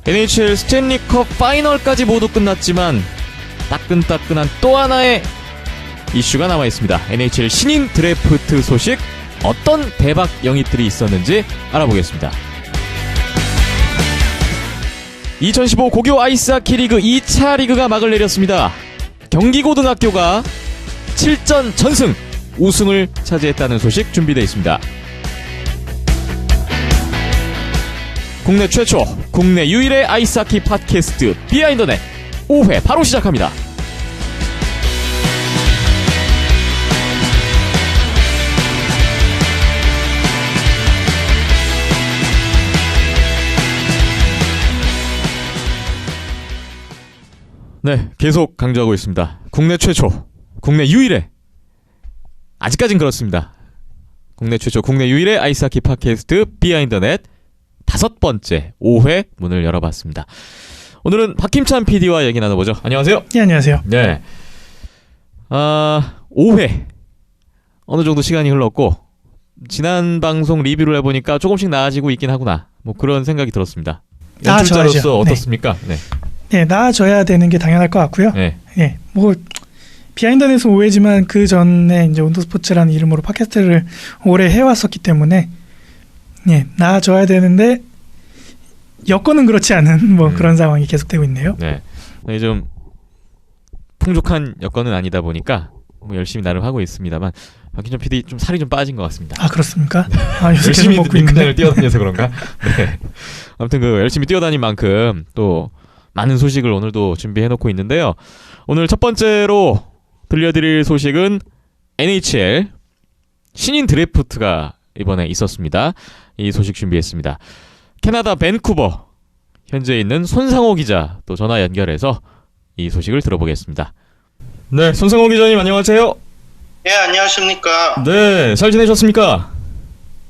NHL 스탠리컵 파이널까지 모두 끝났지만 따끈따끈한 또 하나의 이슈가 남아있습니다. NHL 신인 드래프트 소식, 어떤 대박 영입들이 있었는지 알아보겠습니다. 2015 고교 아이스하키 리그 2차 리그가 막을 내렸습니다. 경기고등학교가 7전 전승, 우승을 차지했다는 소식 준비되어 있습니다. 국내 최초, 국내 유일의 아이스하키 팟캐스트 비하인더넷 5회 바로 시작합니다. 네, 계속 강조하고 있습니다. 국내 최초, 국내 유일의, 아직까진 그렇습니다. 국내 최초, 국내 유일의 아이스하키 팟캐스트 비하인더넷 5번째 5회 문을 열어봤습니다. 오늘은 박힘찬 PD와 얘기 나눠보죠. 안녕하세요. 네, 안녕하세요. 네. 5회 어느 정도 시간이 흘렀고 지난 방송 리뷰를 해보니까 조금씩 나아지고 있긴 하구나, 뭐 그런 생각이 들었습니다. 연출자로서 어떻습니까? 네. 네, 나아져야 되는 게 당연할 것 같고요. 네. 네, 뭐 비하인더넷은 5회지만 그 전에 이제 온도스포츠라는 이름으로 팟캐스트를 오래 해왔었기 때문에 네, 나아져야 되는데 여건은 그렇지 않은 뭐 그런 상황이 계속되고 있네요. 네, 좀 풍족한 여건은 아니다 보니까 뭐 열심히 나름 하고 있습니다만 박희준 PD 좀 살이 좀 빠진 것 같습니다. 아, 그렇습니까? 아, 요새 열심히 계속 먹고 있는데 뛰어다녀서 그런가? 네. 아무튼 그 열심히 뛰어다닌 만큼 또 많은 소식을 오늘도 준비해놓고 있는데요. 오늘 첫 번째로 들려드릴 소식은 NHL 신인 드래프트가 이번에 있었습니다. 이 소식 준비했습니다. 캐나다 밴쿠버 현재 있는 손상호 기자 또 전화 연결해서 이 소식을 들어보겠습니다. 네, 손상호 기자님 안녕하세요. 네, 안녕하십니까. 네, 잘 지내셨습니까?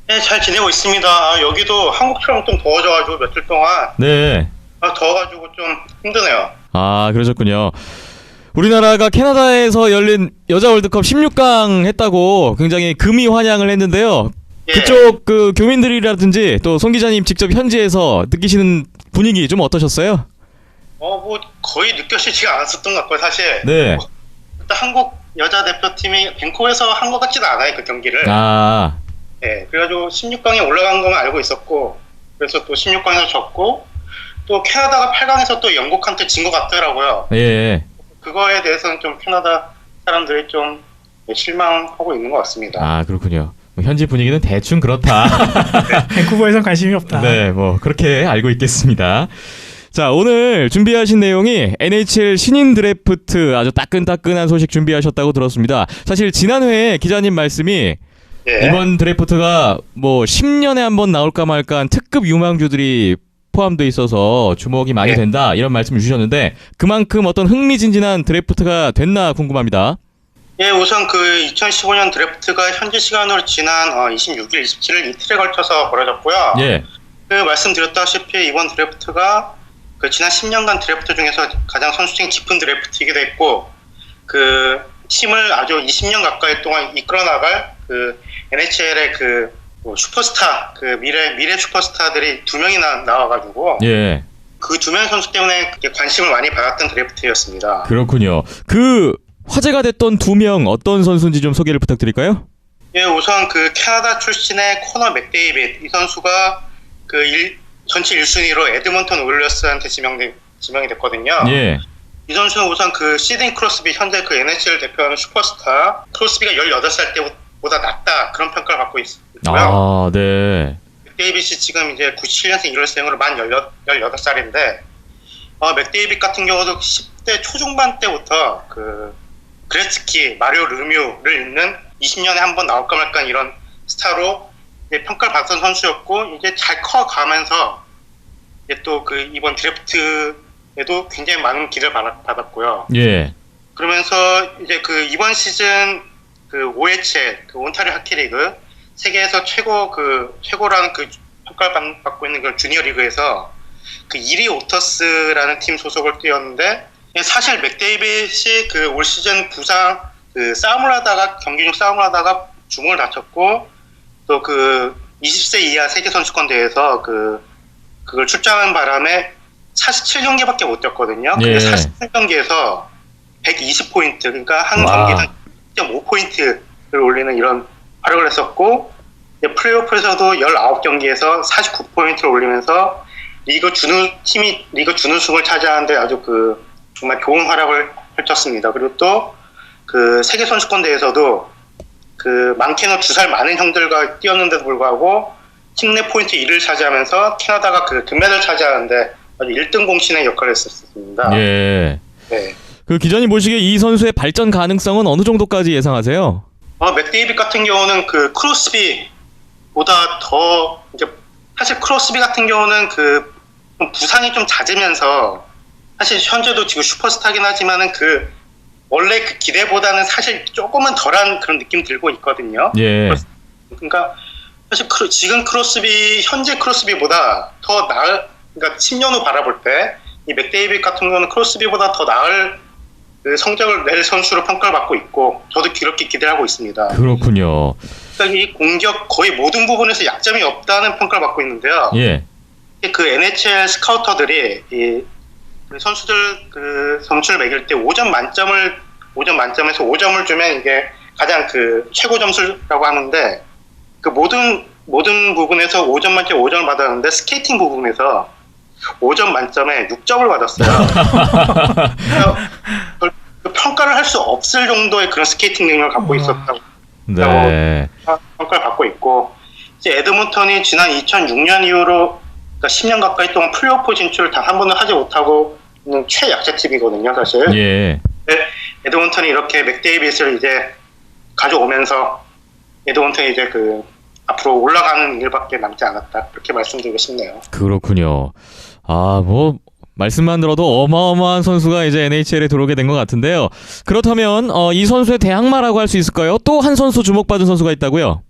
네, 잘 지내고 있습니다. 여기도 한국처럼 좀 더워져가지고 며칠 동안 네. 더워가지고 좀 힘드네요. 아, 그러셨군요. 우리나라가 캐나다에서 열린 여자 월드컵 16강 했다고 굉장히 금이 환영을 했는데요. 예. 그쪽 그 교민들이라든지 또 송 기자님 직접 현지에서 느끼시는 분위기 좀 어떠셨어요? 뭐 거의 느껴지지가 않았었던 것 같고요, 사실. 네. 일단 한국 여자 대표팀이 밴쿠버에서 한 것 같지도 않아요, 그 경기를. 아. 네, 그래가지고 16강에 올라간 것만 알고 있었고, 그래서 또 16강에서 졌고, 또 캐나다가 8강에서 또 영국한테 진 것 같더라고요. 예. 그거에 대해서는 좀 캐나다 사람들이 좀 실망하고 있는 것 같습니다. 아, 그렇군요. 현지 분위기는 대충 그렇다. 밴쿠버에선 관심이 없다. 네, 뭐 그렇게 알고 있겠습니다. 자, 오늘 준비하신 내용이 NHL 신인 드래프트 아주 따끈따끈한 소식 준비하셨다고 들었습니다. 사실 지난 회에 기자님 말씀이 예. 이번 드래프트가 뭐 10년에 한 번 나올까 말까한 특급 유망주들이 포함되어 있어서 주목이 많이 된다, 이런 말씀을 주셨는데 그만큼 어떤 흥미진진한 드래프트가 됐나 궁금합니다. 예, 우선 그 2015년 드래프트가 현지 시간으로 지난 26일, 27일 이틀에 걸쳐서 벌어졌고요. 예. 그 말씀드렸다시피 이번 드래프트가 그 지난 10년간 드래프트 중에서 가장 선수층이 깊은 드래프트이기도 했고, 그 팀을 아주 20년 가까이 동안 이끌어 나갈 그 NHL의 그 슈퍼스타, 그 미래 슈퍼스타들이 2명이나 나와가지고 예. 그 2명 선수 때문에 관심을 많이 받았던 드래프트였습니다. 그렇군요. 그 화제가 됐던 2명 어떤 선수인지 좀 소개를 부탁드릴까요? 예, 우선 그 캐나다 출신의 코너 맥데이빗, 이 선수가 그 전체 1순위로 에드먼턴 오일러스한테 지명이 됐거든요. 예. 이 선수는 우선 그 시드니 크로스비, 현재 그 NHL 대표하는 슈퍼스타, 크로스비가 18살 때보다 낫다, 그런 평가를 받고 있고요. 아, 네. 맥데이빗이 지금 이제 97년생 1월생으로 만 18살인데, 맥데이빗 같은 경우도 10대 초중반 때부터 그 그레츠키, 마리오 르뮤를 잇는 20년에 한 번 나올까 말까 이런 스타로 이제 평가를 받던 선수였고, 이제 잘 커가면서 이제 또 그 이번 드래프트에도 굉장히 많은 기대를 받았고요. 예. 그러면서 이제 그 이번 시즌 그 OHL, 그 온타리오 하키리그, 세계에서 최고라는 그 평가를 받고 있는 그 주니어 리그에서 그 1위 오터스라는 팀 소속을 뛰었는데, 사실 맥데이빗이 그 올 시즌 부상 그 경기 중 싸움을 하다가 주먹을 다쳤고, 또 그 20세 이하 세계 선수권 대회에서 그걸 출장한 바람에 47경기밖에 못 뛰었거든요. 예. 근데 47경기에서 120포인트, 그러니까 한 와. 경기당 1.5포인트를 올리는 이런 활약을 했었고, 이제 플레이오프에서도 19경기에서 49포인트를 올리면서 리그 준우승을 차지하는데 아주 정말 좋은 활약을 펼쳤습니다. 그리고 또 그 세계 선수권 대회에서도 많게는 2살 많은 형들과 뛰었는데도 불구하고 팀 내 포인트 1위를 차지하면서 캐나다가 금메달을 차지하는데 아주 1등 공신의 역할을 했었습니다. 예. 네. 그 기자님 보시기에 이 선수의 발전 가능성은 어느 정도까지 예상하세요? 맥데이빗 같은 경우는 크로스비보다 더 이제 사실 크로스비 같은 경우는 좀 부상이 좀 잦으면서 사실 현재도 지금 슈퍼스타긴 하지만은 원래 기대보다는 사실 조금은 덜한 그런 느낌 들고 있거든요. 예. 그러니까 사실 지금 현재 크로스비보다 더 그러니까 10년 후 바라볼 때 이 맥데이빗 같은 경우는 크로스비보다 더 나을 성적을 낼 선수로 평가를 받고 있고 저도 그렇게 기대를 하고 있습니다. 그렇군요. 그러니까 이 공격 거의 모든 부분에서 약점이 없다는 평가를 받고 있는데요. 예. NHL 스카우터들이 선수들 점수를 매길 때 5점 만점에서 5점을 주면 이게 가장 최고 점수라고 하는데 모든 부분에서 5점 만점에 5점을 받았는데 스케이팅 부분에서 5점 만점에 6점을 받았어요. 평가를 할 수 없을 정도의 그런 스케이팅 능력을 갖고 있었다고 네. 평가를 받고 있고, 이제 에드먼턴이 지난 2006년 이후로 그러니까 10년 가까이 동안 플레이오프 진출을 단 한 번도 하지 못하고 있는 최약자 팀이거든요, 사실. 예. 에드먼턴이 이렇게 맥데이빗을 이제 가져오면서 에드먼턴이 이제 앞으로 올라가는 일밖에 남지 않았다, 그렇게 말씀드리고 싶네요. 그렇군요. 말씀만 들어도 어마어마한 선수가 이제 NHL에 들어오게 된 것 같은데요. 그렇다면 이 선수의 대항마라고 할 수 있을까요? 또 한 선수 주목받은 선수가 있다고요?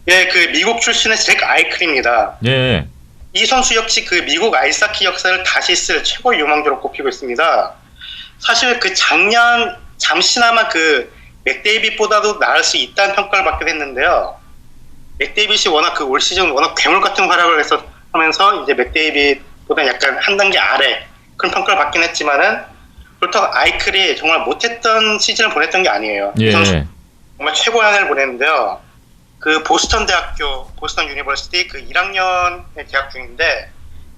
예, 미국 출신의 잭 아이클입니다. 예. 이 선수 역시 미국 아이스하키 역사를 다시 쓸 최고의 유망주로 꼽히고 있습니다. 사실 작년 잠시나마 맥데이빗보다도 나을 수 있다는 평가를 받게 됐는데요. 맥데이빗이 워낙 올 시즌 워낙 괴물 같은 활약을 하면서 이제 맥데이빗보다 약간 한 단계 아래 그런 평가를 받긴 했지만은 그렇다고 아이클이 정말 못했던 시즌을 보냈던 게 아니에요. 예. 이 선수 정말 최고의 한 해를 보냈는데요. 보스턴 대학교, 보스턴 유니버시티 1학년에 재학 중인데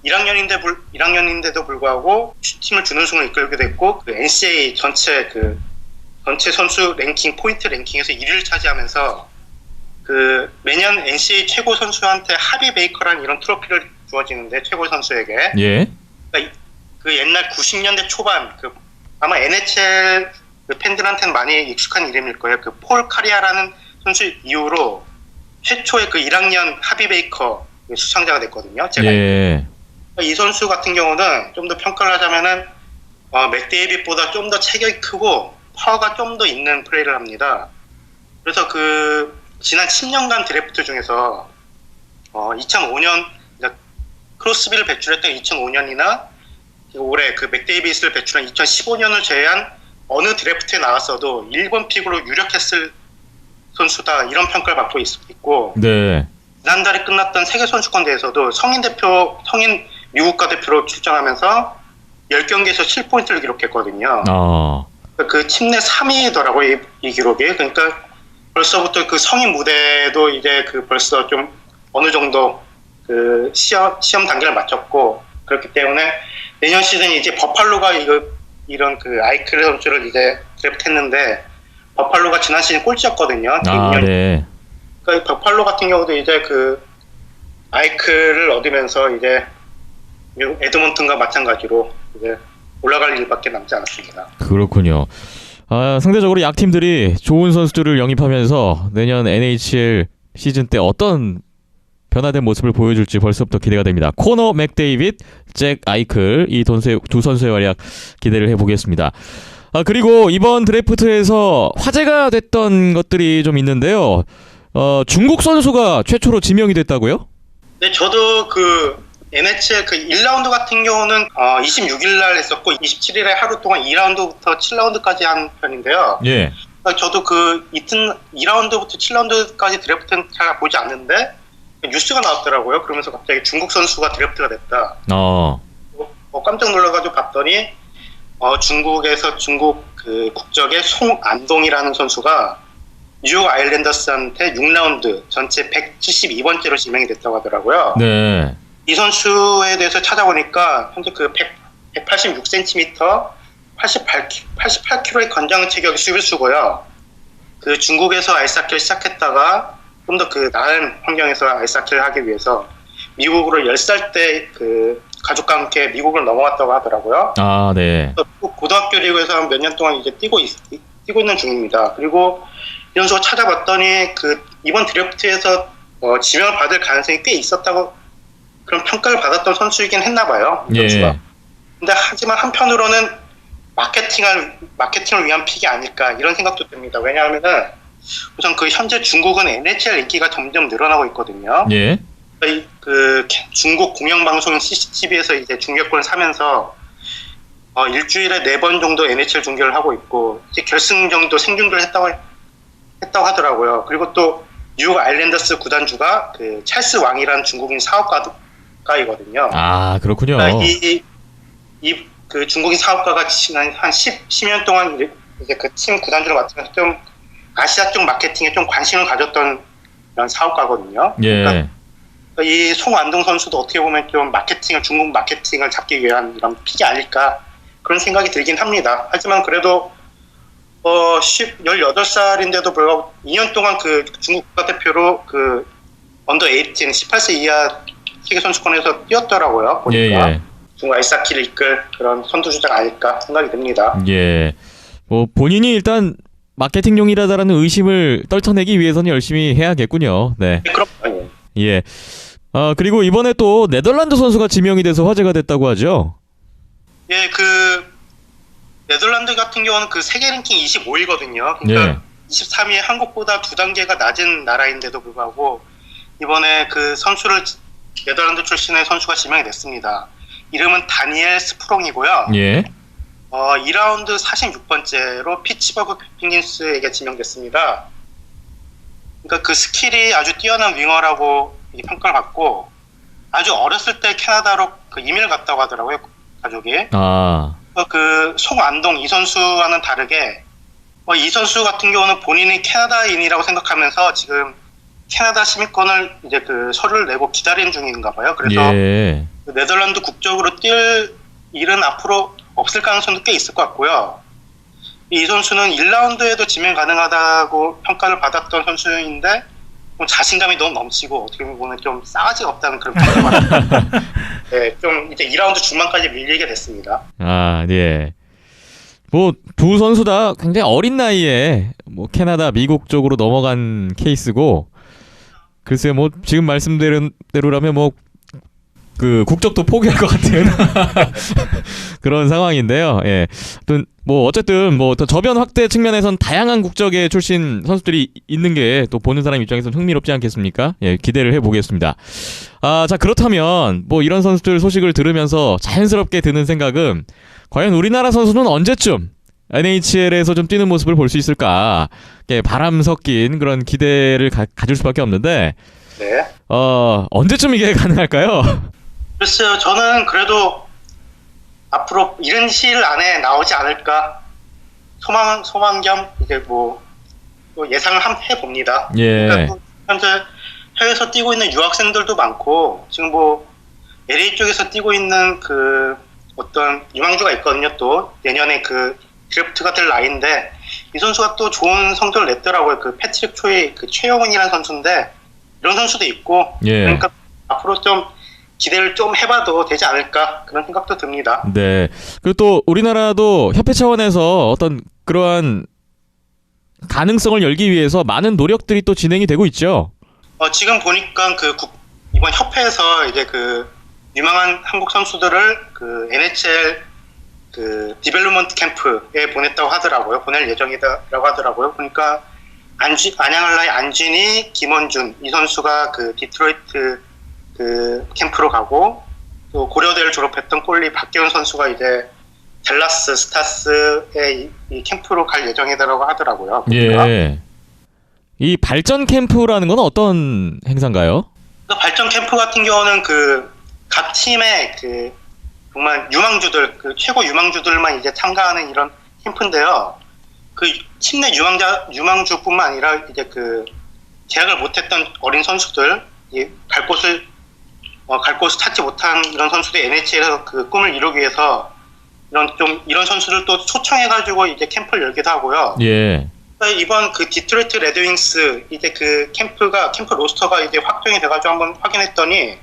1학년인데도 불구하고 팀을 준우승을 이끌게 됐고 NCAA 전체 선수 랭킹 포인트 랭킹에서 1위를 차지하면서 매년 NCAA 최고 선수한테 하비 베이커라는 이런 트로피를 주어지는데 최고 선수에게 예. 그러니까 옛날 90년대 초반 아마 NHL 팬들한테는 많이 익숙한 이름일 거예요. 폴 카리아라는 선수 이후로 최초의 1학년 하비 베이커 수상자가 됐거든요. 제가 예. 이 선수 같은 경우는 좀 더 평가를 하자면은 맥데이빗보다 좀 더 체격이 크고 파워가 좀 더 있는 플레이를 합니다. 그래서 지난 10년간 드래프트 중에서 2005년 크로스비를 배출했던 2005년이나 올해 맥데이빗을 배출한 2015년을 제외한 어느 드래프트에 나왔어도 1번 픽으로 유력했을 선수다, 이런 평가를 받고 있고, 네. 지난달에 끝났던 세계선수권 대회에서도 성인 미국과 대표로 출전하면서 10경기에서 7포인트를 기록했거든요. 팀 내 3위더라고요, 이 기록이. 그러니까 벌써부터 성인 무대도 이제 벌써 좀 어느 정도 시험 단계를 마쳤고, 그렇기 때문에 내년 시즌 이제 버팔로가 이런 아이클 선수를 이제 드래프트했는데, 버팔로가 지난 시즌 꼴찌였거든요. 네. 그러니까 버팔로 같은 경우도 이제 아이클을 얻으면서 이제 에드먼튼과 마찬가지로 이제 올라갈 일밖에 남지 않았습니다. 그렇군요. 상대적으로 약팀들이 좋은 선수들을 영입하면서 내년 NHL 시즌 때 어떤 변화된 모습을 보여줄지 벌써부터 기대가 됩니다. 코너 맥데이빗, 잭 아이클, 이 두 선수의 활약 기대를 해보겠습니다. 그리고 이번 드래프트에서 화제가 됐던 것들이 좀 있는데요. 중국 선수가 최초로 지명이 됐다고요? 네, 저도 NHL 1라운드 같은 경우는 26일 날 했었고 27일에 하루 동안 2라운드부터 7라운드까지 한 편인데요. 예. 저도 이튼 2라운드부터 7라운드까지 드래프트는 잘 보지 않는데 뉴스가 나왔더라고요. 그러면서 갑자기 중국 선수가 드래프트가 됐다. 깜짝 놀라가지고 봤더니 중국에서 중국 그 국적의 송안동이라는 선수가 뉴욕 아일랜더스한테 6라운드 전체 172번째로 지명이 됐다고 하더라고요. 네. 이 선수에 대해서 찾아보니까 현재 그 186cm, 88kg의 건장 체격 수비수고요. 그 중국에서 아이스하키를 시작했다가 좀 더 그 나은 환경에서 아이스하키를 하기 위해서 미국으로 10살 때 그 가족과 함께 미국을 넘어갔다고 하더라고요. 아, 네. 고등학교 리그에서 몇 년 동안 이제 뛰고 있는 중입니다. 그리고 이 선수가 찾아봤더니 그 이번 드래프트에서 지명을 받을 가능성이 꽤 있었다고 그런 평가를 받았던 선수이긴 했나 봐요. 이 선수가. 예. 근데 하지만 한편으로는 마케팅을 위한 픽이 아닐까 이런 생각도 듭니다. 왜냐하면은 우선 그 현재 중국은 NHL 인기가 점점 늘어나고 있거든요. 예. 그 중국 공영방송 CCTV에서 이제 중계권을 사면서 일주일에 4번 정도 NHL 중계를 하고 있고 이제 결승 정도 생중계를 했다고 하더라고요. 그리고 또 뉴욕 아일랜더스 구단주가 그 찰스 왕이라는 중국인 사업가이거든요. 아, 그렇군요. 그러니까 그 중국인 사업가가 지난 한 10년 동안 이제 그 팀 구단주를 맡으면서 좀 아시아 쪽 마케팅에 좀 관심을 가졌던 이런 사업가거든요. 예. 그러니까 이 송안동 선수도 어떻게 보면 좀 중국 마케팅을 잡기 위한 이런 픽이 아닐까 그런 생각이 들긴 합니다. 하지만 그래도 18살인데도 불구하고 2년 동안 그 중국 국가대표로 그 언더 18, 18세 이하 세계 선수권에서 뛰었더라고요. 보니까 예. 중국 아이스하키를 이끌 그런 선두주자가 아닐까 생각이 듭니다. 예. 뭐 본인이 일단 마케팅용이라는 의심을 떨쳐내기 위해서는 열심히 해야겠군요. 네. 그럼요. 예. 그리고 이번에 또 네덜란드 선수가 지명이 돼서 화제가 됐다고 하죠. 예, 그 네덜란드 같은 경우는 그 세계 랭킹 25위거든요. 그러니까 예. 23위에 한국보다 2단계가 낮은 나라인데도 불구하고 이번에 그 선수를 네덜란드 출신의 선수가 지명이 됐습니다. 이름은 다니엘 스프롱이고요. 예. 2라운드 46번째로 피츠버그 펭귄스에게 지명됐습니다. 그러니까 그 스킬이 아주 뛰어난 윙어라고 평가를 받고 아주 어렸을 때 캐나다로 그 이민을 갔다고 하더라고요. 가족이. 아. 그 송안동 이 선수와는 다르게 이 선수 같은 경우는 본인이 캐나다인이라고 생각하면서 지금 캐나다 시민권을 이제 그 서류를 내고 기다리는 중인가 봐요. 그래서 예. 그 네덜란드 국적으로 뛸 일은 앞으로 없을 가능성도 꽤 있을 것 같고요. 이 선수는 1라운드에도 지명 가능하다고 평가를 받았던 선수인데 자신감이 너무 넘치고 어떻게 보면 좀 싸가지가 없다는 그런 평가를 받았습니다. 네, 좀 이제 2라운드 중반까지 밀리게 됐습니다. 아, 예. 뭐 두 선수 다 굉장히 어린 나이에 뭐 캐나다, 미국 쪽으로 넘어간 케이스고 글쎄요, 뭐 지금 말씀대로라면 뭐 그 국적도 포기할 것 같은 그런 상황인데요. 예. 뭐 어쨌든 뭐 더 저변 확대 측면에선 다양한 국적의 출신 선수들이 있는 게 또 보는 사람 입장에서는 흥미롭지 않겠습니까? 예, 기대를 해보겠습니다. 자, 그렇다면 뭐 이런 선수들 소식을 들으면서 자연스럽게 드는 생각은 과연 우리나라 선수는 언제쯤 NHL에서 좀 뛰는 모습을 볼 수 있을까? 바람 섞인 그런 기대를 가질 수밖에 없는데 네. 언제쯤 이게 가능할까요? 글쎄요, 저는 그래도 앞으로 이른 시일 안에 나오지 않을까 소망 겸 이제 뭐 예상을 해봅니다. 예. 그러니까 현재 해외에서 뛰고 있는 유학생들도 많고 지금 뭐 LA 쪽에서 뛰고 있는 그 어떤 유망주가 있거든요. 또 내년에 그 드래프트가 될 나이인데 이 선수가 또 좋은 성적을 냈더라고요. 그 패트릭 초이 그 최영훈이라는 선수인데 이런 선수도 있고 예. 그러니까 앞으로 좀 기대를 좀 해봐도 되지 않을까 그런 생각도 듭니다. 네. 그리고 또 우리나라도 협회 차원에서 어떤 그러한 가능성을 열기 위해서 많은 노력들이 또 진행이 되고 있죠. 지금 보니까 이번 협회에서 이제 그 유망한 한국 선수들을 그 NHL 그 디벨롭먼트 캠프에 보낼 예정이다라고 하더라고요. 그러니까 안양알라의 안진이, 김원준 이 선수가 그 디트로이트 그 캠프로 가고 또 고려대를 졸업했던 꼴리 박기훈 선수가 이제 댈러스 스타스의 이 캠프로 갈 예정이다라고 하더라고요. 그러니까. 예. 이 발전 캠프라는 건 어떤 행사인가요? 발전 캠프 같은 경우는 그 각 팀의 그 정말 유망주들, 그 최고 유망주들만 이제 참가하는 이런 캠프인데요. 그 팀 내 유망주뿐만 아니라 이제 그 계약을 못했던 어린 선수들, 갈 곳을 찾지 못한 이런 선수들 NHL에서 그 꿈을 이루기 위해서 이런 선수들 또 초청해가지고 이제 캠프를 열기도 하고요. 예. 이번 그 디트로이트 레드윙스 이제 그 캠프 로스터가 이제 확정이 돼가지고 한번 확인했더니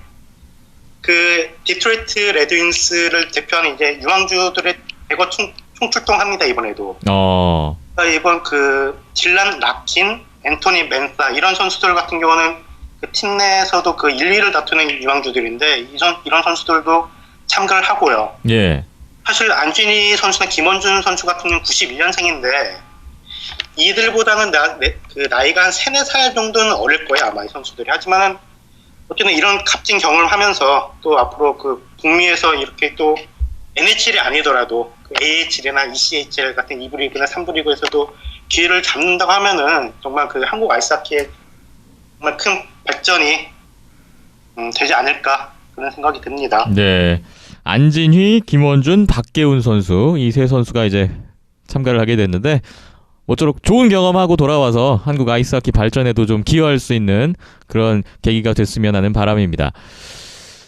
그 디트로이트 레드윙스를 대표하는 이제 유망주들의 대거 총출동합니다 이번에도. 이번 그 딜란 라킨, 앤토니 멘사 이런 선수들 같은 경우는 그 팀 내에서도 그 1, 2를 다투는 유망주들인데 이런 선수들도 참가를 하고요. 예. 사실 안준희 선수나 김원준 선수 같은 경우는 91년생인데 이들보다는 그 나이가 한 3, 4살 정도는 어릴 거예요 아마 이 선수들이. 하지만은 어쨌든 이런 값진 경험을 하면서 또 앞으로 그 북미에서 이렇게 또 NHL이 아니더라도 그 AHL이나 ECHL 같은 2부 리그나 3부 리그에서도 기회를 잡는다고 하면은 정말 그 한국 아이스하키의 정말 큰 발전이 되지 않을까 그런 생각이 듭니다. 네. 안진휘, 김원준, 박계훈 선수 이 세 선수가 이제 참가를 하게 됐는데 모쪼록 좋은 경험하고 돌아와서 한국 아이스하키 발전에도 좀 기여할 수 있는 그런 계기가 됐으면 하는 바람입니다.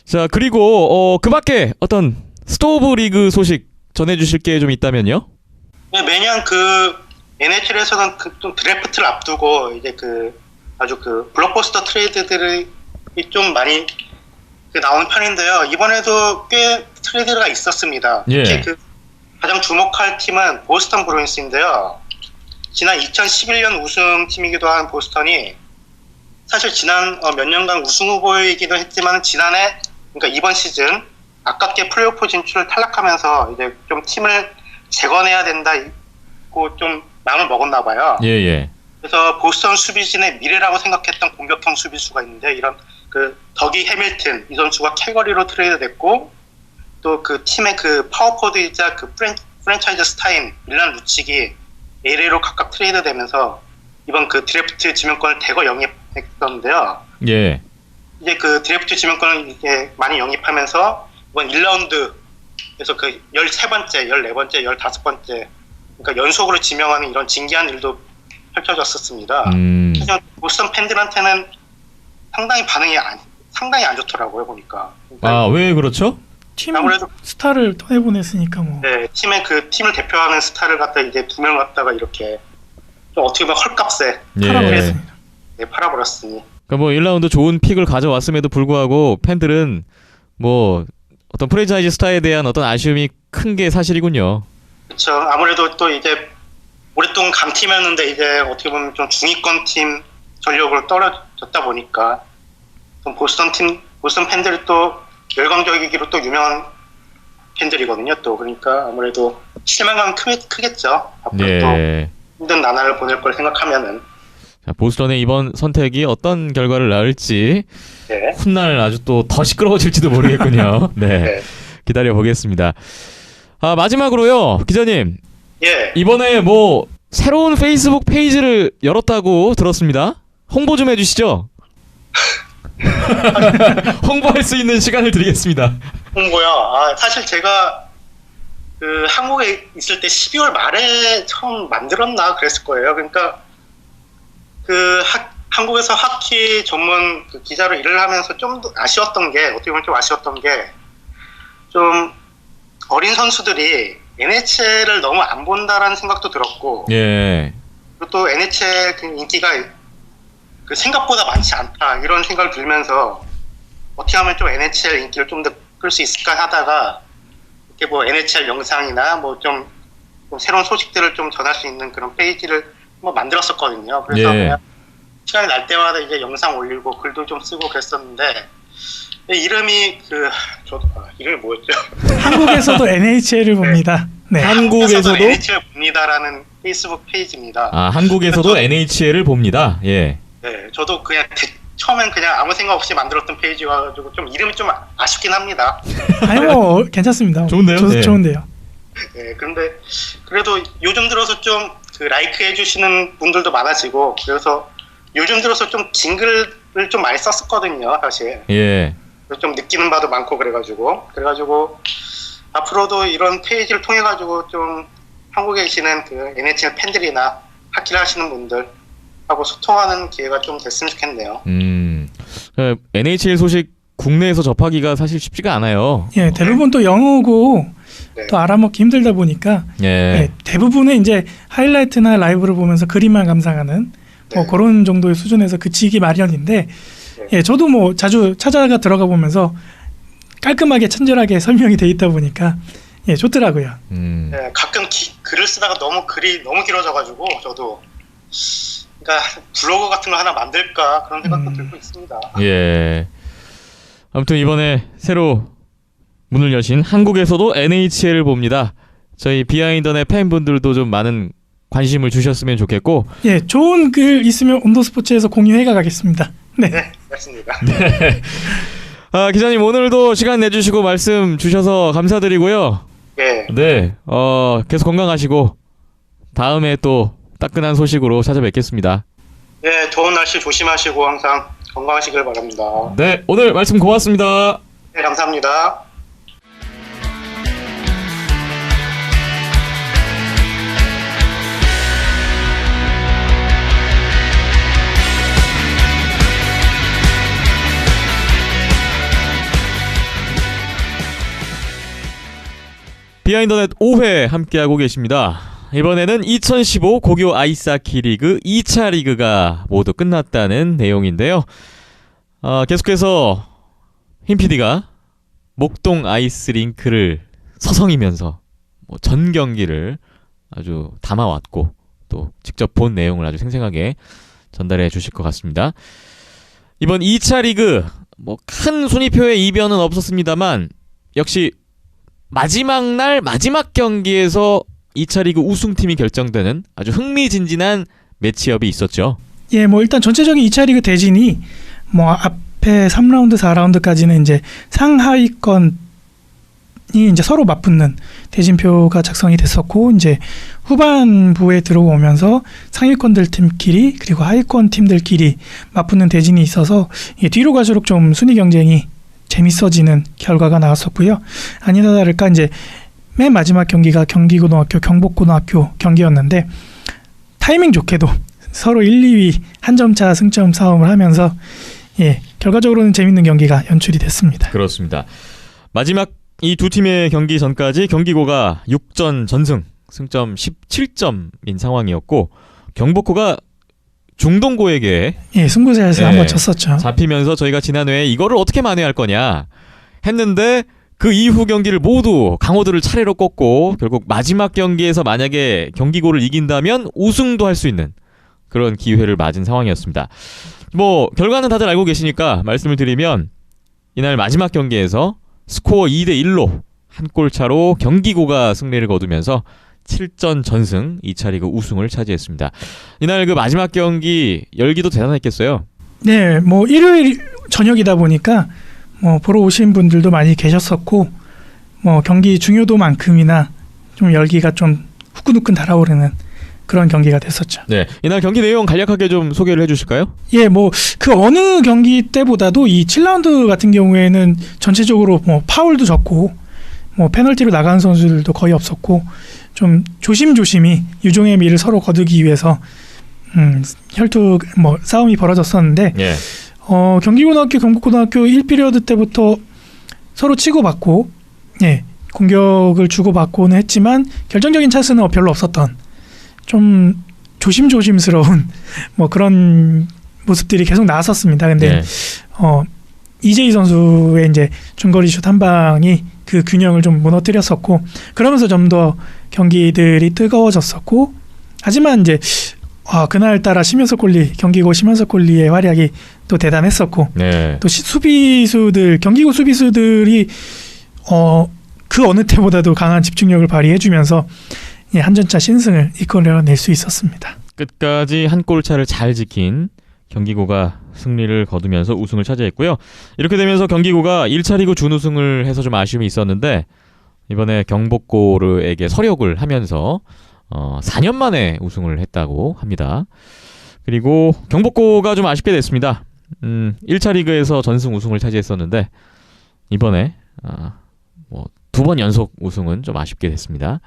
자, 그리고 그 밖에 어떤 스토브 리그 소식 전해주실 게 좀 있다면요? 네, 매년 그 NHL에서는 좀 드래프트를 앞두고 이제 그 아주 그 블록버스터 트레이드들이 좀 많이 나오는 편인데요. 이번에도 꽤 트레이드가 있었습니다. 예. 특히 그 가장 주목할 팀은 보스턴 브루인스인데요. 지난 2011년 우승팀이기도 한 보스턴이 사실 지난 몇 년간 우승 후보이기도 했지만 지난해 그러니까 이번 시즌 아깝게 플레이오프 진출을 탈락하면서 이제 좀 팀을 재건해야 된다고 좀 마음을 먹었나 봐요. 예. 그래서 보스턴 수비진의 미래라고 생각했던 공격형 수비수가 있는데 이런 그 더기 해밀튼 이 선수가 캘거리로 트레이드됐고 또 그 팀의 그 파워포드이자 그 프랜차이즈 스타인 밀란 루치기 LA로 각각 트레이드되면서 이번 그 드래프트 지명권을 대거 영입했었는데요. 예. 이제 그 드래프트 지명권을 이제 많이 영입하면서 이번 1라운드에서 그 13번째, 14번째, 15번째 그러니까 연속으로 지명하는 이런 진기한 일도 펼쳐졌었습니다. 하지만 보스턴 팬들한테는 상당히 안 좋더라고요 보니까. 아, 왜 그렇죠? 팀 아무래도 스타를 떠내보냈으니까 뭐. 네, 팀을 대표하는 스타를 갖다 이제 2명 갖다가 이렇게 좀 어떻게 보면 헐값에 팔아버렸습니다. 네, 팔아버렸으니. 그러니까 뭐 1라운드 좋은 픽을 가져왔음에도 불구하고 팬들은 뭐 어떤 프랜차이즈 스타에 대한 어떤 아쉬움이 큰 게 사실이군요. 그렇죠. 아무래도 또 이제 오랫동안 강팀이었는데 이제 어떻게 보면 좀 중위권 팀 전력으로 떨어졌다 보니까 좀 보스턴 팬들이 또 열광적이기로 또 유명한 팬들이거든요. 또 그러니까 아무래도 실망감은 크겠죠. 앞으로 예. 또 힘든 나날을 보낼 걸 생각하면은. 자, 보스턴의 이번 선택이 어떤 결과를 낳을지 네. 훗날 아주 또 더 시끄러워질지도 모르겠군요. 네. 네. 기다려 보겠습니다. 아, 마지막으로요, 기자님. 예. 이번에 뭐 새로운 페이스북 페이지를 열었다고 들었습니다. 홍보 좀 해주시죠. 홍보할 수 있는 시간을 드리겠습니다. 홍보요. 아, 사실 제가 그 한국에 있을 때 12월 말에 처음 만들었나 그랬을 거예요. 그러니까 그 한국에서 하키 전문 그 기자로 일을 하면서 좀 아쉬웠던 게 어떻게 보면 좀 아쉬웠던 게 좀 어린 선수들이 NHL을 너무 안 본다라는 생각도 들었고, 예. 그리고 또 NHL 그 인기가 그 생각보다 많지 않다 이런 생각을 들면서 어떻게 하면 좀 NHL 인기를 좀 더 끌 수 있을까 하다가 이렇게 뭐 NHL 영상이나 뭐 좀 새로운 소식들을 좀 전할 수 있는 그런 페이지를 뭐 만들었었거든요. 그래서 예. 그냥 시간이 날 때마다 이제 영상 올리고 글도 좀 쓰고 그랬었는데 이름이 이름이 뭐였죠? 한국에서도 NHL을 봅니다. 네. 한국에서도 NHL 봅니다라는 페이스북 페이지입니다. 아, 한국에서도 NHL을 봅니다. 예. 네, 저도 그냥 처음엔 그냥 아무 생각 없이 만들었던 페이지여가지고 좀 이름이 좀 아쉽긴 합니다. 아니 뭐 괜찮습니다. 좋은데요? 네. 좋은데요. 네, 근데 그래도 요즘 들어서 좀 그 라이크 해주시는 분들도 많아지고 그래서 요즘 들어서 좀 긴 글을 좀 많이 썼었거든요, 사실. 예. 좀 느끼는 바도 많고 그래가지고 앞으로도 이런 페이지를 통해 가지고 좀 한국에 계시는 그 NHL 팬들이나 하키를 하시는 분들하고 소통하는 기회가 좀 됐으면 좋겠네요. NHL 소식 국내에서 접하기가 사실 쉽지가 않아요. 예, 대부분 또 영어고 네. 또 알아먹기 힘들다 보니까 예. 예, 대부분의 이제 하이라이트나 라이브를 보면서 그림만 감상하는 뭐 네. 그런 정도의 수준에서 그치기 마련인데 네. 예, 저도 뭐 자주 찾아가 들어가 보면서 깔끔하게 친절하게 설명이 돼 있다 보니까 예, 좋더라고요. 네, 가끔 글을 쓰다가 글이 너무 길어져가지고 저도 그러니까 블로그 같은 거 하나 만들까 그런 생각도 들고 있습니다. 예. 아무튼 이번에 새로 문을 여신 한국에서도 NHL을 봅니다. 저희 비하인드의 팬분들도 좀 많은 관심을 주셨으면 좋겠고. 예, 좋은 글 있으면 온도스포츠에서 공유해 가겠습니다. 네. 네, 맞습니다. 기자님 오늘도 시간 내주시고 말씀 주셔서 감사드리고요. 네, 네, 계속 건강하시고 다음에 또 따끈한 소식으로 찾아뵙겠습니다. 네, 더운 날씨 조심하시고 항상 건강하시길 바랍니다. 네, 오늘 말씀 고맙습니다. 네, 감사합니다. 비하인더넷 5회 함께하고 계십니다. 이번에는 2015 고교 아이스하키 리그 2차 리그가 모두 끝났다는 내용인데요. 계속해서 힘 PD가 목동 아이스링크를 서성이면서 전 경기를 아주 담아왔고 또 직접 본 내용을 아주 생생하게 전달해 주실 것 같습니다. 이번 2차 리그 큰 순위표의 이변은 없었습니다만 역시 마지막 날 마지막 경기에서 2차 리그 우승팀이 결정되는 아주 흥미진진한 매치업이 있었죠. 예, 뭐 일단 전체적인 2차 리그 대진이 뭐 앞에 3라운드, 4라운드까지는 이제 상하위권이 이제 서로 맞붙는 대진표가 작성이 됐었고 이제 후반부에 들어오면서 상위권들 팀끼리 그리고 하위권 팀들끼리 맞붙는 대진이 있어서 뒤로 갈수록 좀 순위 경쟁이 재밌어지는 결과가 나왔었고요. 아니나 다를까 이제 맨 마지막 경기가 경기고등학교, 경복고등학교 경기였는데 타이밍 좋게도 서로 1, 2위 한 점 차 승점 싸움을 하면서 결과적으로는 재밌는 경기가 연출이 됐습니다. 그렇습니다. 마지막 이 두 팀의 경기 전까지 경기고가 6전 전승, 승점 17점인 상황이었고 경복고가 중동고에게 승부세에서 한번 쳤었죠. 잡히면서 저희가 지난해에 이거를 어떻게 만회할 거냐 했는데 그 이후 경기를 모두 강호들을 차례로 꺾고 결국 마지막 경기에서 만약에 경기고를 이긴다면 우승도 할 수 있는 그런 기회를 맞은 상황이었습니다. 결과는 다들 알고 계시니까 말씀을 드리면 이날 마지막 경기에서 스코어 2대1로 한 골 차로 경기고가 승리를 거두면서 7전 전승 2차 리그 우승을 차지했습니다. 이날 그 마지막 경기 열기도 대단했겠어요. 네, 일요일 저녁이다 보니까 보러 오신 분들도 많이 계셨었고 경기 중요도만큼이나 좀 열기가 좀 후끈후끈 달아오르는 그런 경기가 됐었죠. 네, 이날 경기 내용 간략하게 좀 소개를 해주실까요? 예, 그 어느 경기 때보다도 이 7라운드 같은 경우에는 전체적으로 파울도 적고 페널티로 나가는 선수들도 거의 없었고 좀 조심조심히 유종의 미를 서로 거두기 위해서 혈투 싸움이 벌어졌었는데 예. 경기고등학교, 경북고등학교 1피리어드 때부터 서로 치고받고 공격을 주고받고는 했지만 결정적인 찬스는 별로 없었던 좀 조심조심스러운 그런 모습들이 계속 나왔었습니다. 근데 이재희 선수의 이제 중거리 슛 한 방이 그 균형을 좀 무너뜨렸었고 그러면서 좀 더 경기들이 뜨거워졌었고 하지만 이제 그날따라 경기고 심현석 골리의 활약이 또 대단했었고 또 경기고 수비수들이 그 어느 때보다도 강한 집중력을 발휘해주면서 한 점차 신승을 이끌어낼 수 있었습니다. 끝까지 한 골 차를 잘 지킨 경기고가 승리를 거두면서 우승을 차지했고요. 이렇게 되면서 경기고가 1차 리그 준우승을 해서 좀 아쉬움이 있었는데 이번에 경복고에게 서력을 하면서 4년 만에 우승을 했다고 합니다. 그리고 경복고가 좀 아쉽게 됐습니다. 1차 리그에서 전승 우승을 차지했었는데 이번에 두 번 연속 우승은 좀 아쉽게 됐습니다.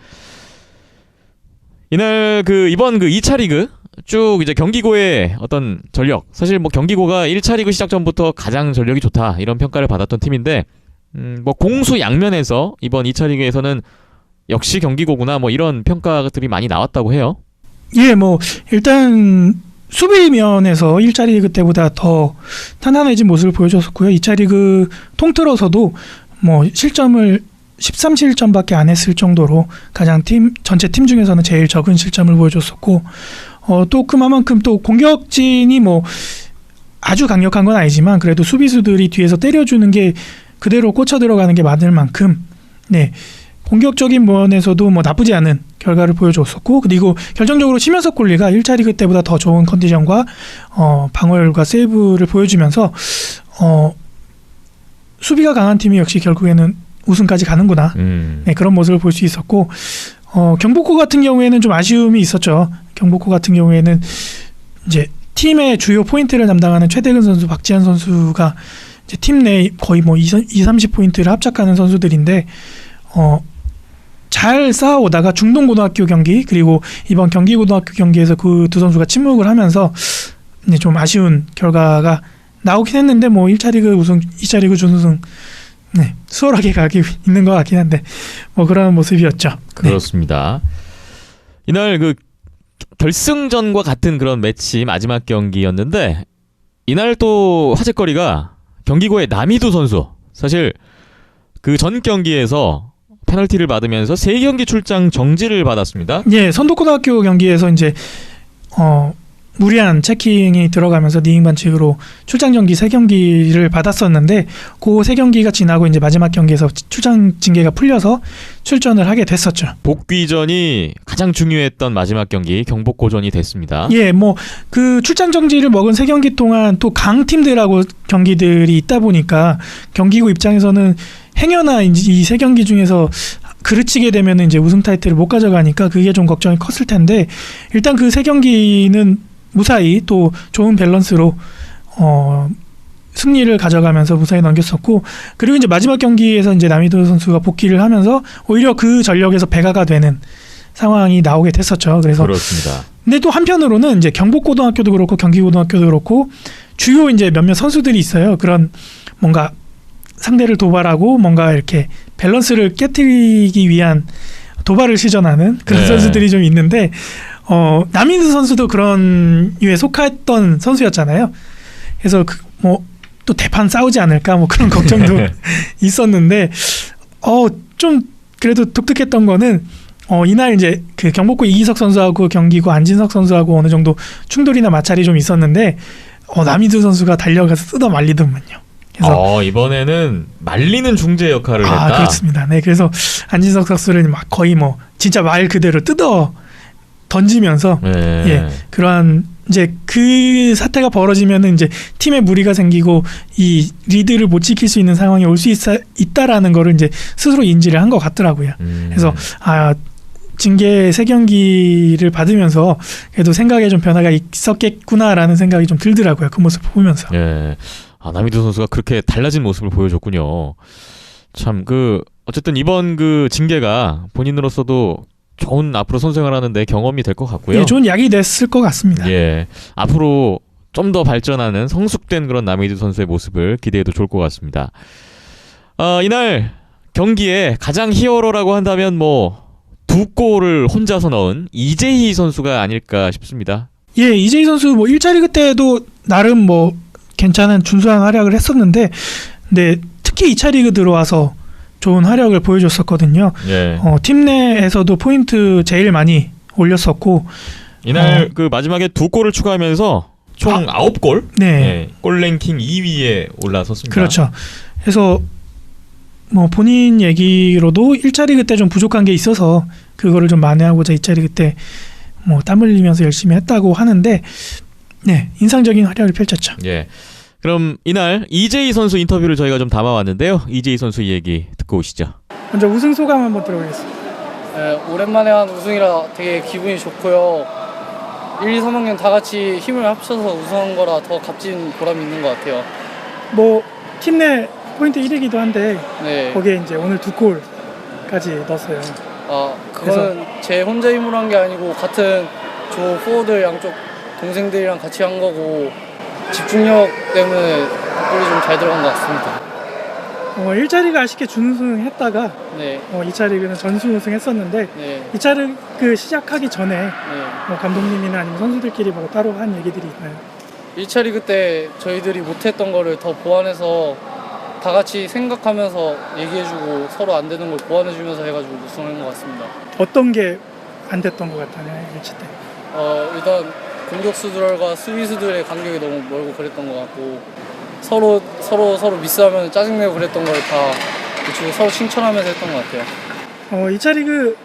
이날 이번 2차 리그 쭉 이제 경기고의 어떤 전력, 사실 뭐 경기고가 1차 리그 시작 전부터 가장 전력이 좋다 이런 평가를 받았던 팀인데 뭐 공수 양면에서 이번 2차 리그에서는 역시 경기고구나 뭐 이런 평가들이 많이 나왔다고 해요. 예, 뭐 일단 수비 면에서 1차 리그 때보다 더 탄탄해진 모습을 보여줬었고요. 2차 리그 통틀어서도 뭐 실점을 13실점밖에 안 했을 정도로 가장 전체 팀 중에서는 제일 적은 실점을 보여줬었고, 또 그만큼 또 공격진이 뭐 아주 강력한 건 아니지만 그래도 수비수들이 뒤에서 때려주는 게 그대로 꽂혀 들어가는 게 맞을 만큼 네, 공격적인 면에서도 뭐 나쁘지 않은 결과를 보여줬었고, 그리고 결정적으로 심현석 콜리가 1차 리그 때보다 더 좋은 컨디션과 방어율과 세이브를 보여주면서 수비가 강한 팀이 역시 결국에는 우승까지 가는구나. 네, 그런 모습을 볼 수 있었고, 경북고 같은 경우에는 좀 아쉬움이 있었죠. 경북고 같은 경우에는 이제 팀의 주요 포인트를 담당하는 최대근 선수, 박지한 선수가 이제 팀 내 거의 뭐 20-30포인트를 합작하는 선수들인데 잘 쌓아오다가 중동고등학교 경기 그리고 이번 경기고등학교 경기에서 그 두 선수가 침묵을 하면서 이제 좀 아쉬운 결과가 나오긴 했는데 뭐 1차 리그 우승, 2차 리그 준우승 네, 수월하게 가기 있는 것 같긴 한데 뭐 그런 모습이었죠. 그렇습니다. 네. 이날 결승전과 같은 그런 매치 마지막 경기였는데 이날 또 화제거리가 경기고의 남이두 선수, 사실 그 전 경기에서 페널티를 받으면서 3경기 출장 정지를 받았습니다. 예, 선도고등학교 경기에서 이제 무리한 체킹이 들어가면서 니잉 반칙으로 출장 정지 3경기를 받았었는데 그 3경기가 지나고 이제 마지막 경기에서 출장 징계가 풀려서 출전을 하게 됐었죠. 복귀전이 가장 중요했던 마지막 경기 경복고전이 됐습니다. 예, 뭐 그 출장 정지를 먹은 3경기 동안 또 강팀들하고 경기들이 있다 보니까 경기고 입장에서는 행여나 이 3경기 중에서 그르치게 되면 이제 우승 타이틀을 못 가져가니까 그게 좀 걱정이 컸을 텐데 일단 그 3경기는 무사히 또 좋은 밸런스로 승리를 가져가면서 무사히 넘겼었고, 그리고 이제 마지막 경기에서 이제 남이두 선수가 복귀를 하면서 오히려 그 전력에서 배가가 되는 상황이 나오게 됐었죠. 그래서 그렇습니다. 근데 또 한편으로는 이제 경북고등학교도 그렇고 경기고등학교도 그렇고 주요 이제 몇몇 선수들이 있어요. 그런 뭔가 상대를 도발하고 뭔가 이렇게 밸런스를 깨트리기 위한 도발을 시전하는 그런 네. 선수들이 좀 있는데 남인수 선수도 그런 유에 속했던 선수였잖아요. 그래서 뭐 또 대판 싸우지 않을까 뭐 그런 걱정도 있었는데 좀 그래도 독특했던 거는 이날 이제 그 경복고 이기석 선수하고 경기고 안진석 선수하고 어느 정도 충돌이나 마찰이 좀 있었는데 남인수 선수가 달려가서 뜯어 말리더만요. 그래서 이번에는 말리는 중재 역할을 했다. 그렇습니다. 네, 그래서 안진석 선수를 막 거의 뭐 진짜 말 그대로 뜯어 던지면서 네. 예, 그러한 이제 그 사태가 벌어지면은 이제 팀에 무리가 생기고 이 리드를 못 지킬 수 있는 상황이 올 수 있다라는 거를 이제 스스로 인지를 한 것 같더라고요. 그래서 징계 3경기를 받으면서 그래도 생각에 좀 변화가 있었겠구나라는 생각이 좀 들더라고요. 그 모습을 보면서. 예. 남이두 선수가 그렇게 달라진 모습을 보여줬군요. 참 어쨌든 이번 징계가 본인으로서도 좋은 앞으로 선생활하는데 경험이 될 것 같고요. 예, 좋은 약이 됐을 것 같습니다. 예, 앞으로 좀 더 발전하는 성숙된 그런 남이두 선수의 모습을 기대해도 좋을 것 같습니다. 이날 경기에 가장 히어로라고 한다면 뭐 2골을 혼자서 넣은 이재희 선수가 아닐까 싶습니다. 예, 이재희 선수 뭐 1차 리그 때도 나름 뭐 괜찮은 준수한 활약을 했었는데, 근데 특히 2차 리그 들어와서 좋은 활약을 보여줬었거든요. 예. 팀 내에서도 포인트 제일 많이 올렸었고 이날 마지막에 2골을 추가하면서 총 9골, 네, 예, 골 랭킹 2위에 올라섰습니다. 그렇죠. 그래서 뭐 본인 얘기로도 1차 리그 때 좀 부족한 게 있어서 그거를 좀 만회하고자 2차 리그 때 뭐 땀 흘리면서 열심히 했다고 하는데, 네, 인상적인 활약을 펼쳤죠. 예. 그럼 이날 이재희 선수 인터뷰를 저희가 좀 담아왔는데요. 이재희 선수 얘기 듣고 오시죠. 먼저 우승 소감 한번 들어보겠습니다. 네, 오랜만에 한 우승이라 되게 기분이 좋고요. 1, 2, 3학년 다 같이 힘을 합쳐서 우승한 거라 더 값진 보람이 있는 것 같아요. 뭐 팀 내 포인트 1위기도 한데 네, 거기에 이제 오늘 2골 골까지 넣었어요. 그건 제 혼자 힘으로 한 게 아니고 같은 조 포워드 양쪽 동생들이랑 같이 한 거고 집중력 때문에 골이 좀 잘 들어간 것 같습니다. 1차 리그 아쉽게 준우승했다가 네, 2차 리그는 전승우승했었는데 네, 2차 리그 시작하기 전에 네. 감독님이나 아니면 선수들끼리 뭐 따로 한 얘기들이 있나요? 1차 리그 때 저희들이 못했던 거를 더 보완해서 다 같이 생각하면서 얘기해주고 서로 안 되는 걸 보완해주면서 해가지고 우승한 것 같습니다. 어떤 게 안 됐던 것 같아요, 1차 때? 일단 공격수들과 수비수들의 간격이 너무 멀고 그랬던 것 같고 서로 미스하면 짜증내고 그랬던 걸 다 그치고 서로 칭찬하면서 했던 것 같아요. 2차 리그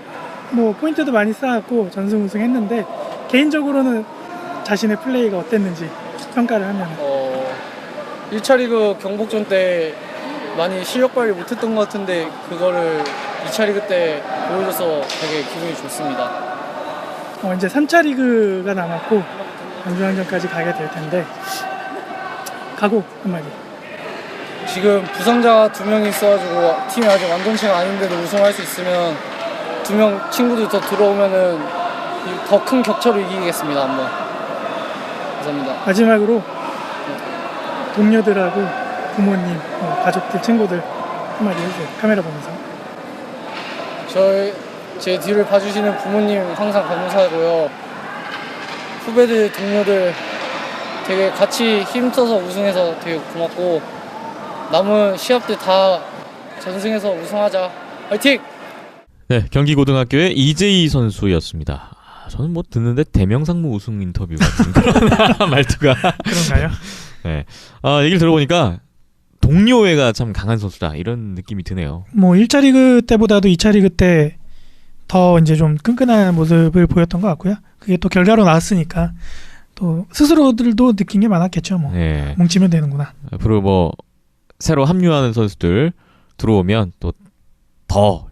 뭐 포인트도 많이 쌓았고 전승 우승했는데 개인적으로는 자신의 플레이가 어땠는지 평가를 하면 1차 리그 경복전 때 많이 실력 발휘 못했던 것 같은데 그거를 2차 리그 때 보여줘서 되게 기분이 좋습니다. 이제 3차 리그가 남았고 안주왕전까지 가게 될 텐데 각오 한마디. 지금 부상자가 2명이 있어가지고 팀이 아직 완전체가 아닌데도 우승할 수 있으면 2명 친구들 더 들어오면은 더 큰 격차로 이기겠습니다. 한번. 감사합니다. 마지막으로 동료들하고 부모님, 가족들, 친구들 한마디 해주세요. 카메라 보면서. 제 뒤를 봐주시는 부모님 항상 감사하고요. 후배들, 동료들 되게 같이 힘써서 우승해서 되게 고맙고 남은 시합들 다 전승해서 우승하자. 화이팅! 네, 경기고등학교의 이재희 선수였습니다. 저는 뭐 듣는데 대명상무 우승 인터뷰 같은 그런 말투가 그런가요? 네. 얘기를 들어보니까 동료애가 참 강한 선수다 이런 느낌이 드네요. 뭐 1차 리그 때보다도 2차 리그 때 더 이제 좀 끈끈한 모습을 보였던 것 같고요. 그게 또 결과로 나왔으니까 또 스스로들도 느낀 게 많았겠죠. 뭐 네. 뭉치면 되는구나. 앞으로 뭐 새로 합류하는 선수들 들어오면 또 더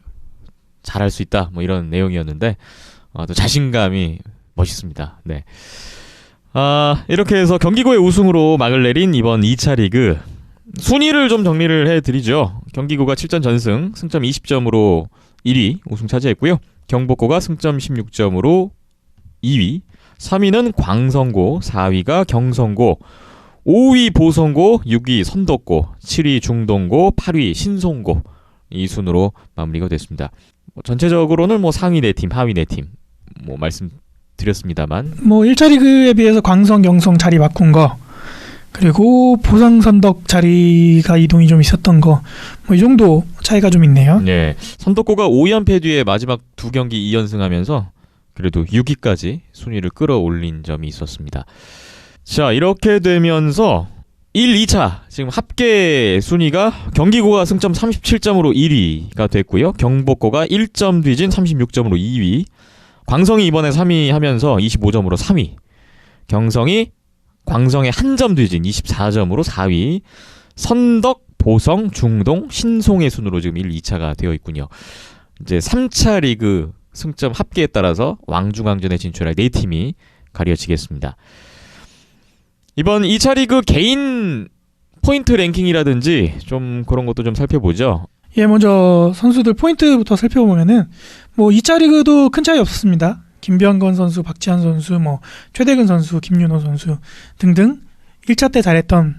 잘할 수 있다 뭐 이런 내용이었는데 또 자신감이 멋있습니다. 네. 이렇게 해서 경기고의 우승으로 막을 내린 이번 2차 리그 순위를 좀 정리를 해드리죠. 경기고가 7전 전승, 승점 20점으로 1위 우승 차지했고요. 경복고가 승점 16점으로 2위, 3위는 광성고, 4위가 경성고, 5위 보성고, 6위 선덕고, 7위 중동고, 8위 신송고 이 순으로 마무리가 됐습니다. 전체적으로는 뭐 상위 4팀, 하위 4팀 뭐 말씀드렸습니다만 뭐 1차 리그에 비해서 광성, 경성 자리 바꾼 거 그리고 보성, 선덕 자리가 이동이 좀 있었던 거 뭐 이 정도 차이가 좀 있네요. 네, 선덕고가 5연패 뒤에 마지막 2경기 2연승하면서 그래도 6위까지 순위를 끌어올린 점이 있었습니다. 자, 이렇게 되면서 1, 2차 지금 합계 순위가 경기고가 승점 37점으로 1위가 됐고요. 경복고가 1점 뒤진 36점으로 2위, 광성이 이번에 3위 하면서 25점으로 3위, 경성이 광성의 한 점 뒤진 24점으로 4위, 선덕, 보성, 중동, 신송의 순으로 지금 1, 2차가 되어 있군요. 이제 3차 리그 승점 합계에 따라서 왕중왕전에 진출할 4팀이 가려지겠습니다. 이번 2차 리그 개인 포인트 랭킹이라든지 좀 그런 것도 좀 살펴보죠. 예, 먼저 선수들 포인트부터 살펴보면은 뭐 2차 리그도 큰 차이 없었습니다. 김병건 선수, 박지한 선수, 뭐 최대근 선수, 김윤호 선수 등등 1차 때 잘했던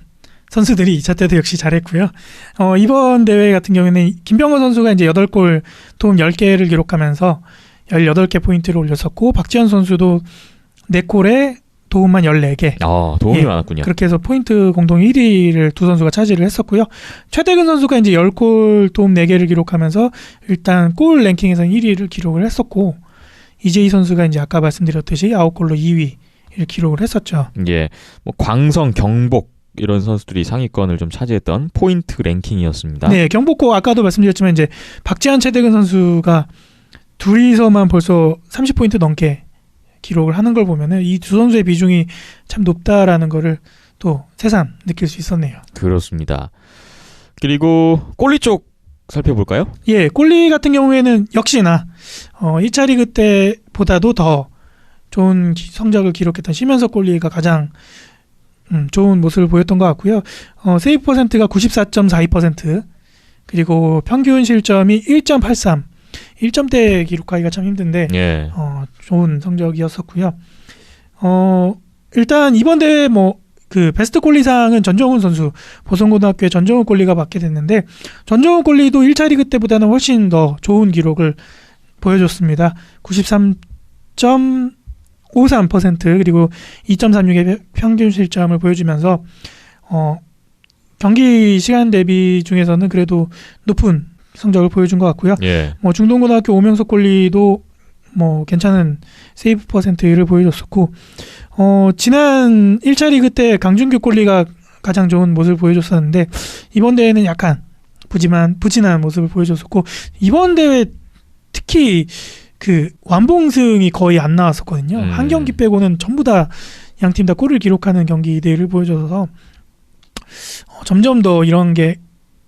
선수들이 2차 때도 역시 잘했고요. 이번 대회 같은 경우에는 김병건 선수가 이제 8골 도움 10개를 기록하면서 18개 포인트를 올렸었고 박지한 선수도 4골에 도움만 14개. 도움이 많았군요. 그렇게 해서 포인트 공동 1위를 두 선수가 차지를 했었고요. 최대근 선수가 이제 10골 도움 4개를 기록하면서 일단 골 랭킹에서는 1위를 기록을 했었고 이재희 선수가 이제 아까 말씀드렸듯이 9골로 2위를 기록을 했었죠. 예, 뭐 광성, 경복 이런 선수들이 상위권을 좀 차지했던 포인트 랭킹이었습니다. 네, 경복고 아까도 말씀드렸지만 이제 박지한, 최대근 선수가 둘이서만 벌써 30포인트 넘게 기록을 하는 걸 보면은 이 두 선수의 비중이 참 높다라는 거를 또 새삼 느낄 수 있었네요. 그렇습니다. 그리고 골리 쪽 살펴볼까요? 예, 골리 같은 경우에는 역시나 1차 리그 때보다도 더 좋은 성적을 기록했던 심현석 골리가 가장 좋은 모습을 보였던 것 같고요. 세이브 퍼센트가 94.42%, 그리고 평균 실점이 1.83, 1점대 기록하기가 참 힘든데 예. 좋은 성적이었었고요. 일단 이번 대회 그 베스트 골리상은 전정훈 선수, 보성고등학교의 전정훈 골리가 받게 됐는데 전정훈 골리도 1차 리그 때보다는 훨씬 더 좋은 기록을 보여줬습니다. 93.53% 그리고 2.36의 평균 실점을 보여주면서 경기 시간 대비 중에서는 그래도 높은 성적을 보여준 것 같고요. 예. 중동고등학교 오명석 골리도 괜찮은 세이브 퍼센트를 보여줬었고 지난 1차 리그 때 강준규 골리가 가장 좋은 모습을 보여줬었는데 이번 대회는 약간 부진한 모습을 보여줬었고 이번 대회 특히 그 완봉승이 거의 안 나왔었거든요. 한 경기 빼고는 전부 다 양팀 다 골을 기록하는 경기들을 보여줘서 점점 더 이런 게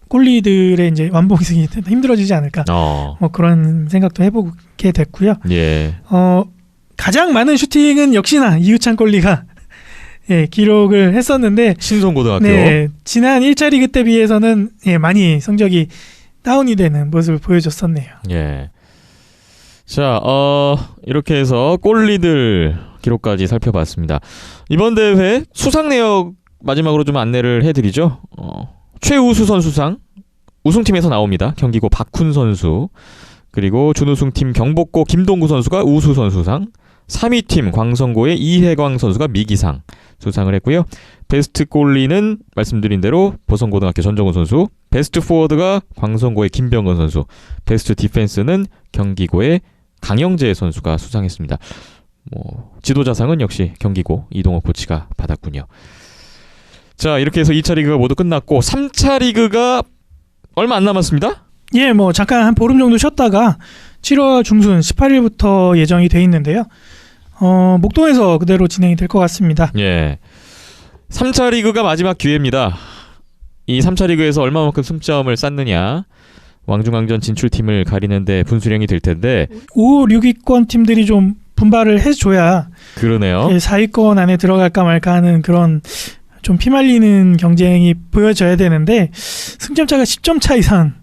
골리들의 이제 완봉승이 힘들어지지 않을까 그런 생각도 해보게 됐고요. 예. 가장 많은 슈팅은 역시나 이유찬 골리가 기록을 했었는데 신성고등학교. 네, 지난 1차 리그 때 비해서는 많이 성적이 다운이 되는 모습을 보여줬었네요. 예. 자, 이렇게 해서 골리들 기록까지 살펴봤습니다. 이번 대회 수상 내역 마지막으로 좀 안내를 해드리죠. 최우수 선수상 우승팀에서 나옵니다. 경기고 박훈 선수, 그리고 준우승팀 경복고 김동구 선수가 우수 선수상, 3위 팀 광성고의 이혜광 선수가 미기상 수상을 했고요. 베스트 골리는 말씀드린 대로 보성고등학교 전정훈 선수, 베스트 포워드가 광성고의 김병건 선수, 베스트 디펜스는 경기고의 강영재 선수가 수상했습니다. 지도자상은 역시 경기고 이동호 코치가 받았군요. 자, 이렇게 해서 2차 리그가 모두 끝났고 3차 리그가 얼마 안 남았습니다. 예, 잠깐 한 보름 정도 쉬었다가 7월 중순 18일부터 예정이 돼 있는데요. 목동에서 그대로 진행이 될 것 같습니다. 예. 3차 리그가 마지막 기회입니다. 이 3차 리그에서 얼마만큼 승점을 쌓느냐, 왕중왕전 진출팀을 가리는데 분수령이 될 텐데 5, 6위권 팀들이 좀 분발을 해줘야 그러네요. 4위권 안에 들어갈까 말까 하는 그런 좀 피말리는 경쟁이 보여져야 되는데 승점차가 10점 차 이상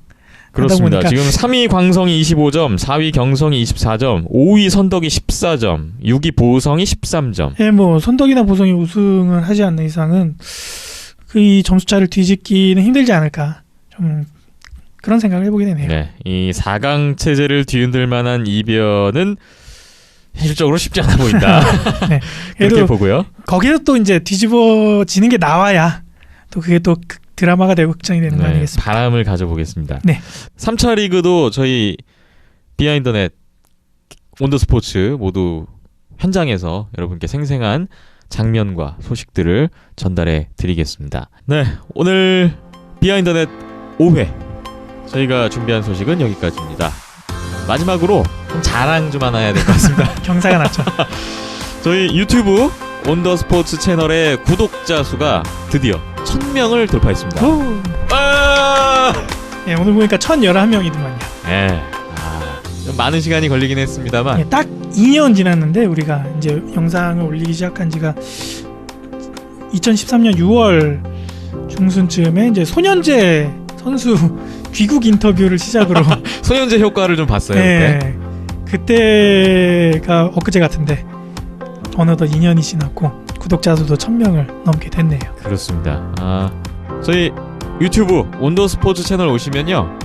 그렇습니다. 보니까. 지금 3위 광성이 25점, 4위 경성이 24점, 5위 선덕이 14점, 6위 보성이 13점. 예, 선덕이나 보성이 우승을 하지 않는 이상은 이 점수차를 뒤집기는 힘들지 않을까, 좀 그런 생각을 해보게 되네요. 네, 이 4강 체제를 뒤흔들 만한 이변은 현실적으로 쉽지 않아 보인다. 네. 그렇게 보고요. 거기서 또 이제 뒤집어지는 게 나와야 또 그게 또 드라마가 되고 극장이 되는 거 아니겠습니까? 바람을 가져보겠습니다. 네. 3차 리그도 저희 비하인더넷 온더스포츠 모두 현장에서 여러분께 생생한 장면과 소식들을 전달해 드리겠습니다. 네, 오늘 비하인더넷 5회 저희가 준비한 소식은 여기까지입니다. 마지막으로 좀 자랑 좀 하나 해야 될 것 같습니다. 경사가 났죠. 저희 유튜브 온더스포츠 채널의 구독자 수가 드디어 1000명을 돌파했습니다. 예, 오늘 보니까 1011명이더만요. 네. 좀 많은 시간이 걸리긴 했습니다만 예, 딱 2년 지났는데 우리가 이제 영상을 올리기 시작한 지가 2013년 6월 중순쯤에 이제 소년재 선수 귀국 인터뷰를 시작으로 소년제 효과를 좀 봤어요. 네, 그때가 엊그제 같은데 어느덧 2년이 지났고 구독자 수도 1000명을 넘게 됐네요. 그렇습니다. 저희 유튜브 온더스포츠 채널 오시면요,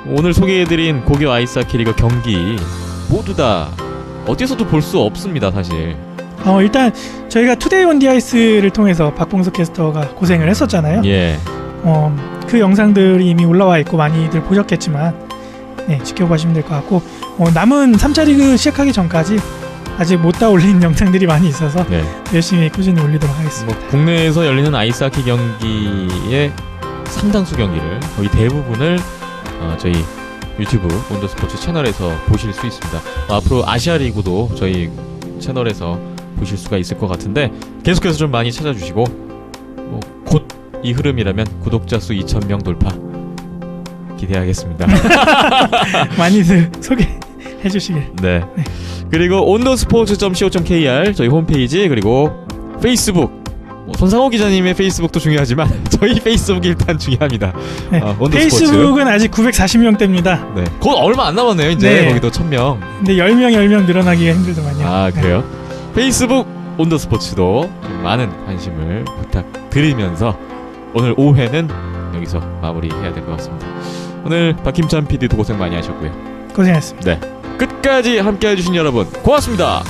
오늘 소개해드린 고교 아이스하키 리그 경기 모두 다 어디서도 볼 수 없습니다, 사실. 일단 저희가 투데이 온 디아이스를 통해서 박봉석 캐스터가 고생을 했었잖아요. 예. 그 영상들이 이미 올라와 있고 많이들 보셨겠지만 네, 지켜보시면 될 것 같고 남은 3차 리그 시작하기 전까지 아직 못 다 올린 영상들이 많이 있어서 네. 열심히 꾸준히 올리도록 하겠습니다. 국내에서 열리는 아이스하키 경기의 상당수 경기를 거의 대부분을 저희 유튜브 온더스포츠 채널에서 보실 수 있습니다. 앞으로 아시아 리그도 저희 채널에서 보실 수가 있을 것 같은데 계속해서 좀 많이 찾아주시고 곧 이 흐름이라면 구독자 수 2000명 돌파 기대하겠습니다. 많이들 소개해 주시길. 네. 그리고 온더스포츠.co.kr 저희 홈페이지, 그리고 페이스북, 손상호 기자님의 페이스북도 중요하지만 저희 페이스북이 일단 중요합니다. 네. 온더스포츠. 페이스북은 아직 940명대입니다. 네. 곧 얼마 안 남았네요. 이제 네. 거기도 1000명. 근데 10명 늘어나기가 힘들더만요. 아 네. 그래요? 페이스북 온더스포츠도 좀 많은 관심을 부탁드리면서 오늘 5회는 여기서 마무리해야 될 것 같습니다. 오늘 박힘찬 PD도 고생 많이 하셨고요. 고생하셨습니다. 네. 끝까지 함께 해주신 여러분 고맙습니다.